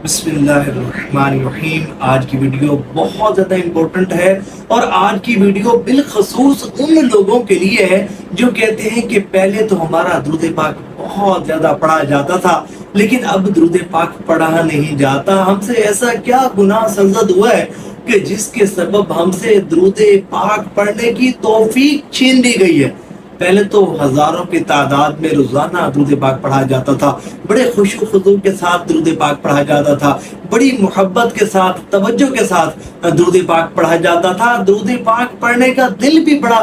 بسم اللہ الرحمن الرحیم۔ آج کی ویڈیو بہت زیادہ امپورٹنٹ ہے اور آج کی ویڈیو بالخصوص ان لوگوں کے لیے ہے جو کہتے ہیں کہ پہلے تو ہمارا درود پاک بہت زیادہ پڑھا جاتا تھا لیکن اب درود پاک پڑھا نہیں جاتا۔ ہم سے ایسا کیا گناہ سرزد ہوا ہے کہ جس کے سبب ہم سے درود پاک پڑھنے کی توفیق چھین لی گئی ہے؟ پہلے تو ہزاروں کی تعداد میں روزانہ درود پاک پڑھا جاتا تھا، بڑے خوش و خضوع کے ساتھ درود پاک پڑھا جاتا تھا، بڑی محبت کے ساتھ توجہ کے ساتھ درود پاک پڑھا جاتا تھا۔ درود پاک پڑھنے کا دل بھی بڑا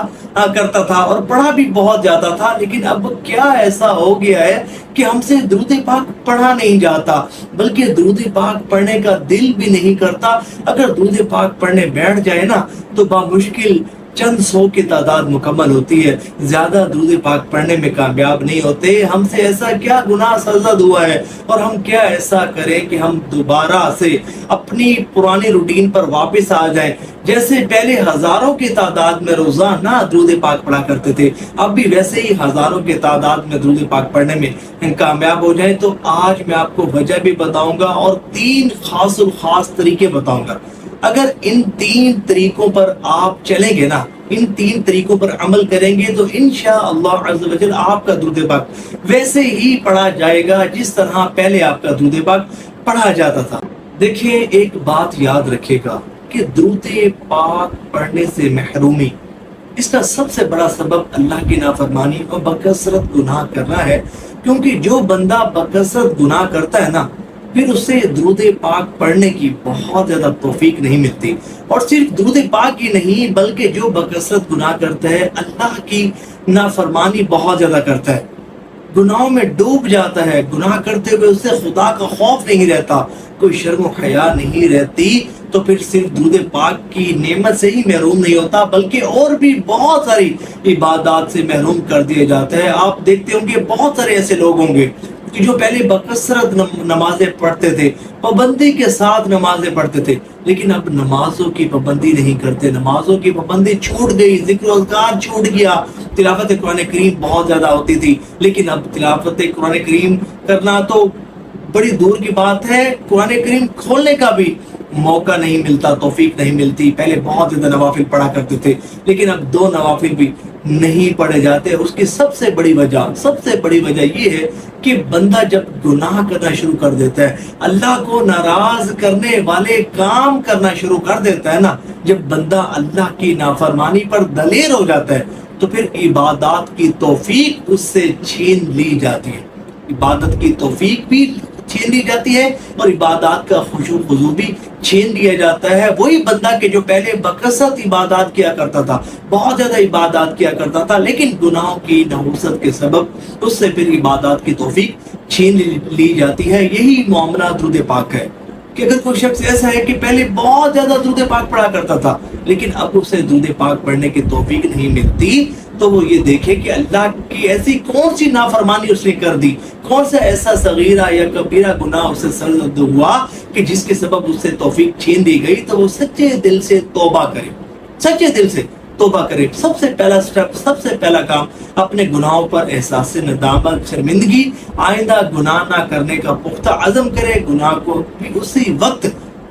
کرتا تھا اور پڑھا بھی بہت جاتا تھا، لیکن اب کیا ایسا ہو گیا ہے کہ ہم سے درود پاک پڑھا نہیں جاتا بلکہ درود پاک پڑھنے کا دل بھی نہیں کرتا۔ اگر درود پاک پڑھنے بیٹھ جائے نا تو بامشکل چند سو کی تعداد مکمل ہوتی ہے، زیادہ درود پاک پڑھنے میں کامیاب نہیں ہوتے۔ ہم سے ایسا کیا گناہ سرزد ہوا ہے اور ہم کیا ایسا کریں کہ ہم دوبارہ سے اپنی پرانی روٹین پر واپس آ جائیں؟ جیسے پہلے ہزاروں کی تعداد میں روزانہ درود پاک پڑھا کرتے تھے، اب بھی ویسے ہی ہزاروں کی تعداد میں درود پاک پڑھنے میں کامیاب ہو جائیں۔ تو آج میں آپ کو وجہ بھی بتاؤں گا اور 3 خاص طریقے بتاؤں گا۔ اگر ان 3 طریقوں پر آپ چلیں گے نا، ان 3 طریقوں پر عمل کریں گے تو انشاءاللہ عز و جل آپ کا درود پاک ویسے ہی پڑھا جائے گا جس طرح پہلے آپ کا درود پاک پڑھا جاتا تھا۔ دیکھیں، ایک بات یاد رکھے گا کہ درود پاک پڑھنے سے محرومی، اس کا سب سے بڑا سبب اللہ کی نافرمانی اور بکثرت گناہ کرنا ہے، کیونکہ جو بندہ بکثرت گناہ کرتا ہے نا پھر اسے درود پاک پڑھنے کی بہت زیادہ توفیق نہیں ملتی۔ اور صرف درود پاک ہی نہیں بلکہ جو بکثرت گناہ کرتا ہے اللہ کی نافرمانی بہت زیادہ کرتا ہے، گناہوں میں ڈوب جاتا ہے، گناہ کرتے ہوئے اسے خدا کا خوف نہیں رہتا، کوئی شرم و حیا نہیں رہتی، تو پھر صرف درود پاک کی نعمت سے ہی محروم نہیں ہوتا بلکہ اور بھی بہت ساری عبادات سے محروم کر دیا جاتا ہے۔ آپ دیکھتے ہوں گے بہت سارے ایسے لوگ ہوں گے کہ جو پہلے بکثرت نمازیں پڑھتے تھے، پابندی کے ساتھ نمازیں پڑھتے تھے، لیکن اب نمازوں کی پابندی نہیں کرتے، نمازوں کی پابندی چھوٹ گئی، ذکر و اذکار چھوٹ گیا۔ تلاوت قرآن کریم بہت زیادہ ہوتی تھی لیکن اب تلاوت قرآن کریم کرنا تو بڑی دور کی بات ہے، قرآن کریم کھولنے کا بھی موقع نہیں ملتا، توفیق نہیں ملتی۔ پہلے بہت زیادہ نوافل پڑھا کرتے تھے لیکن اب 2 نوافل بھی نہیں پڑھے جاتے۔ اس کی سب سے بڑی وجہ یہ ہے کہ بندہ جب گناہ کرنا شروع کر دیتا ہے، اللہ کو ناراض کرنے والے کام کرنا شروع کر دیتا ہے نا، جب بندہ اللہ کی نافرمانی پر دلیر ہو جاتا ہے تو پھر عبادات کی توفیق اس سے چھین لی جاتی ہے، عبادت کی توفیق بھی چھین لی جاتی ہے اور عبادات کا خشوع خضوع بھی چھین لیا جاتا ہے۔ وہی بندہ کہ جو پہلے بکثرت عبادات کیا کرتا تھا، بہت زیادہ عبادات کیا کرتا تھا، لیکن گناہوں کی نحوست کے سبب اس سے پھر عبادات کی توفیق چھین لی جاتی ہے۔ یہی معاملہ درود پاک ہے کہ اگر کوئی شخص ایسا ہے کہ پہلے بہت زیادہ درود پاک پڑھا کرتا تھا لیکن اب اسے درود پاک پڑھنے کی توفیق نہیں ملتی، تو وہ یہ دیکھے کہ اللہ کی ایسی کون سی نافرمانی اس نے کر دی، کون سا ایسا صغیرہ یا کبیرہ گناہ اسے سرزد ہوا کہ جس کے سبب اس سے توفیق چھین دی گئی۔ تو وہ سچے دل سے توبہ کرے، سچے دل سے توبہ کرے۔ سب سے پہلا سٹیپ، سب سے پہلا کام، اپنے گناہوں پر احساس ندامت، شرمندگی، آئندہ گناہ نہ کرنے کا پختہ عزم کرے۔ گناہ کو بھی اسی وقت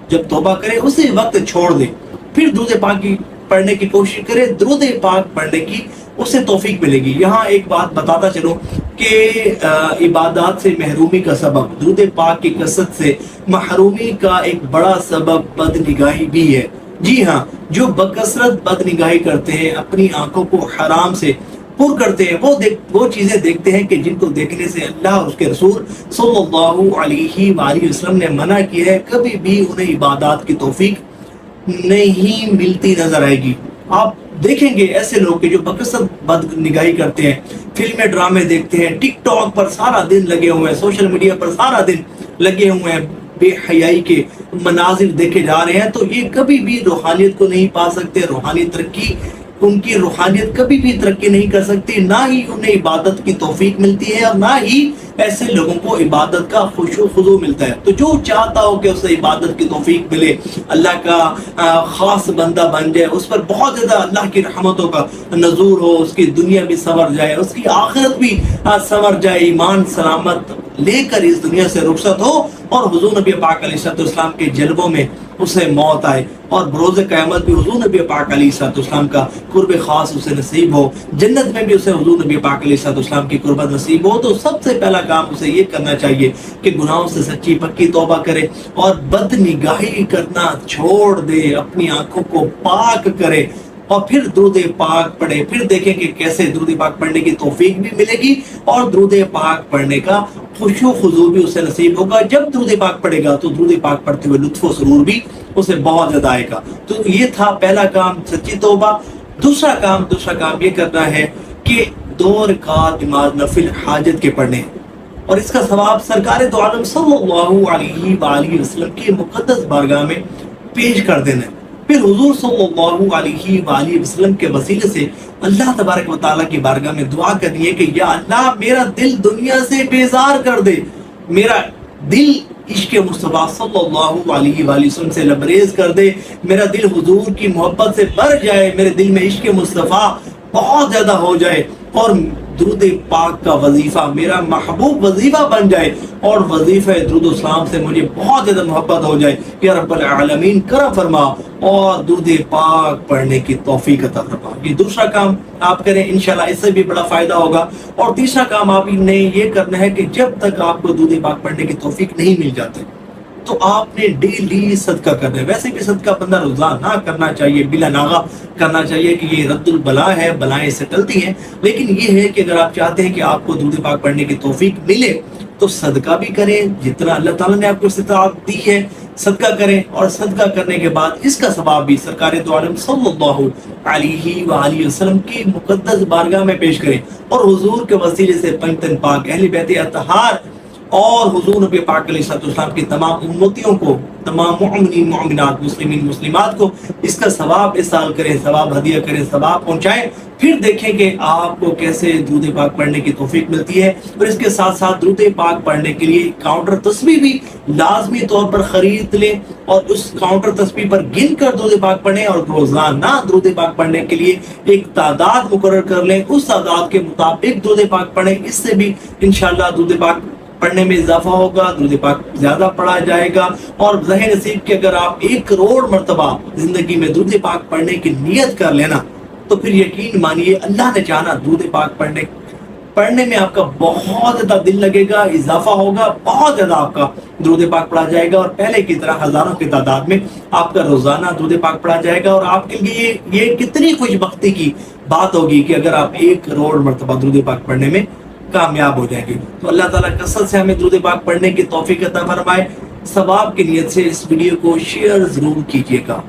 جب توبہ کرے اسی وقت چھوڑ دے، پھر درود پاک پڑھنے کی کوشش کرے، درود پاک پڑھنے کی اسے توفیق ملے گی۔ یہاں ایک بات بتاتا چلوں کہ عبادات سے محرومی کا سبب، درود پاک کی کثرت سے محرومی کا ایک بڑا سبب بدنگاہی بھی ہے۔ جی ہاں، جو بکثرت بدنگاہی کرتے ہیں، اپنی آنکھوں کو حرام سے پر کرتے ہیں، وہ چیزیں دیکھتے ہیں کہ جن کو دیکھنے سے اللہ اور اس کے رسول صلی اللہ علیہ وآلہ وسلم نے منع کیا ہے، کبھی بھی انہیں عبادات کی توفیق نہیں ملتی نظر آئے گی۔ آپ دیکھیں گے ایسے لوگ کہ جو بکثرت بدنگاہی کرتے ہیں، فلمیں ڈرامے دیکھتے ہیں، ٹک ٹاک پر سارا دن لگے ہوئے ہیں، سوشل میڈیا پر سارا دن لگے ہوئے ہیں، بے حیائی کے مناظر دیکھے جا رہے ہیں، تو یہ کبھی بھی روحانیت کو نہیں پا سکتے۔ روحانی ترقی، ان کی روحانیت کبھی بھی ترقی نہیں کر سکتی، نہ ہی انہیں عبادت کی توفیق ملتی ہے اور نہ ہی ایسے لوگوں کو عبادت کا خشوع خضوع ملتا ہے۔ تو جو چاہتا ہو کہ اسے عبادت کی توفیق ملے، اللہ کا خاص بندہ بن جائے، اس پر بہت زیادہ اللہ کی رحمتوں کا نزول ہو، اس کی دنیا بھی سنور جائے، اس کی آخرت بھی سنور جائے، ایمان سلامت لے کر اس دنیا سے رخصت ہو اور حضور نبی پاک علیہ السلام کے جلووں میں اسے موت آئے اور بروز قیامت بھی حضور نبی پاک علیہ السلام کا قرب خاص اسے نصیب ہو، جنت میں بھی اسے حضور نبی پاک علیہ السلام کی قربت نصیب ہو، تو سب سے پہلا کام اسے یہ کرنا چاہیے کہ گناہوں سے سچی پکی توبہ کرے اور بد نگاہی کرنا چھوڑ دے، اپنی آنکھوں کو پاک کرے اور پھر درود پاک پڑھے۔ پھر دیکھیں کہ کیسے درود پاک پڑھنے کی توفیق بھی ملے گی اور درود پاک پڑھنے کا خشوع و خضوع بھی اسے نصیب ہوگا۔ جب درود پاک پڑھے گا تو درود پاک پڑھتے ہوئے لطف و سرور بھی اسے بہت زیادہ آئے گا۔ تو یہ تھا پہلا کام، سچی توبہ۔ دوسرا کام یہ کرنا ہے کہ 2 رکعت نماز نفل حاجت کے پڑھنے اور اس کا ثواب سرکار دو عالم صلی اللہ علیہ وآلہ وسلم کی مقدس بارگاہ میں پیش کر دینا ہے۔ پھر حضور صلی اللہ علیہ وآلہ وسلم کے وسیلے سے اللہ تبارک و تعالیٰ کی بارگاہ میں دعا کرنی ہے کہ یا اللہ میرا دل دنیا سے بیزار کر دے، میرا دل عشق مصطفیٰ صلی اللہ علیہ وآلہ وسلم سے لبریز کر دے، میرا دل حضور کی محبت سے بھر جائے، میرے دل میں عشق مصطفیٰ بہت زیادہ ہو جائے اور درود پاک کا وظیفہ میرا محبوب وظیفہ بن جائے اور وظیفہ درود و سلام سے مجھے بہت زیادہ محبت ہو جائے۔ یا رب العالمین کرم فرما اور درود پاک پڑھنے کی توفیق عطا فرما۔ یہ دوسرا کام آپ کریں، انشاءاللہ اس سے بھی بڑا فائدہ ہوگا۔ اور تیسرا کام آپ نے یہ کرنا ہے کہ جب تک آپ کو درود پاک پڑھنے کی توفیق نہیں مل جاتے تو آپ نے ڈیلی صدقہ کرنا ہے۔ ویسے بھی صدقہ بندہ روزانہ کرنا چاہیے، بلا ناغہ کرنا چاہیے کہ یہ رد البلا ہے، بلائیں اس سے ٹلتی ہیں، لیکن یہ ہے کہ اگر آپ چاہتے ہیں کہ آپ کو درود پاک پڑھنے کی توفیق ملے تو صدقہ بھی کریں، جتنا اللہ تعالیٰ نے آپ کو استطاعت دی ہے صدقہ کریں، اور صدقہ کرنے کے بعد اس کا ثواب بھی سرکار دو عالم صلی اللہ علیہ وآلہ وسلم کی مقدس بارگاہ میں پیش کریں اور حضور کے وسیلے سے پنجتن پاک اہل بیت اطہار اور حضور نبی پاک علیہ السلام کی تمام امتیوں کو، تمام مومنین مومنات، مسلمین مسلمات کو اس کا ثواب احصال کریں، ثواب ہدیہ کریں، ثواب پہنچائیں۔ پھر دیکھیں کہ آپ کو کیسے درود پاک پڑھنے کی توفیق ملتی ہے۔ اور اس کے ساتھ ساتھ درود پاک پڑھنے کے لیے کاؤنٹر تسبیح بھی لازمی طور پر خرید لیں اور اس کاؤنٹر تسبیح پر گن کر درود پاک پڑھیں اور روزانہ درود پاک پڑھنے کے لیے ایک تعداد مقرر کر لیں، اس تعداد کے مطابق درود پاک پڑھیں۔ اس سے بھی انشاءاللہ درود پاک پڑھنے میں اضافہ ہوگا، درود پاک زیادہ پڑھا جائے گا اور ظاہر نصیب کہ اگر آپ 1 کروڑ مرتبہ زندگی میں درود پاک پڑھنے کی نیت کر لینا تو پھر یقین مانیے اللہ نے چاہنا درود پاک پڑھنے میں آپ کا بہت زیادہ دل لگے گا، اضافہ ہوگا، بہت زیادہ آپ کا درود پاک پڑھا جائے گا اور پہلے کی طرح ہزاروں کی تعداد میں آپ کا روزانہ درود پاک پڑھا جائے گا۔ اور آپ کے لیے یہ کتنی خوش بختی کی بات ہوگی کہ اگر آپ 1 کروڑ مرتبہ درود پاک پڑھنے میں کامیاب ہو جائیں گے۔ تو اللہ تعالیٰ کثرت سے ہمیں درود پاک پڑھنے کی توفیق عطا فرمائے۔ ثواب کی نیت سے اس ویڈیو کو شیئر ضرور کیجیے گا۔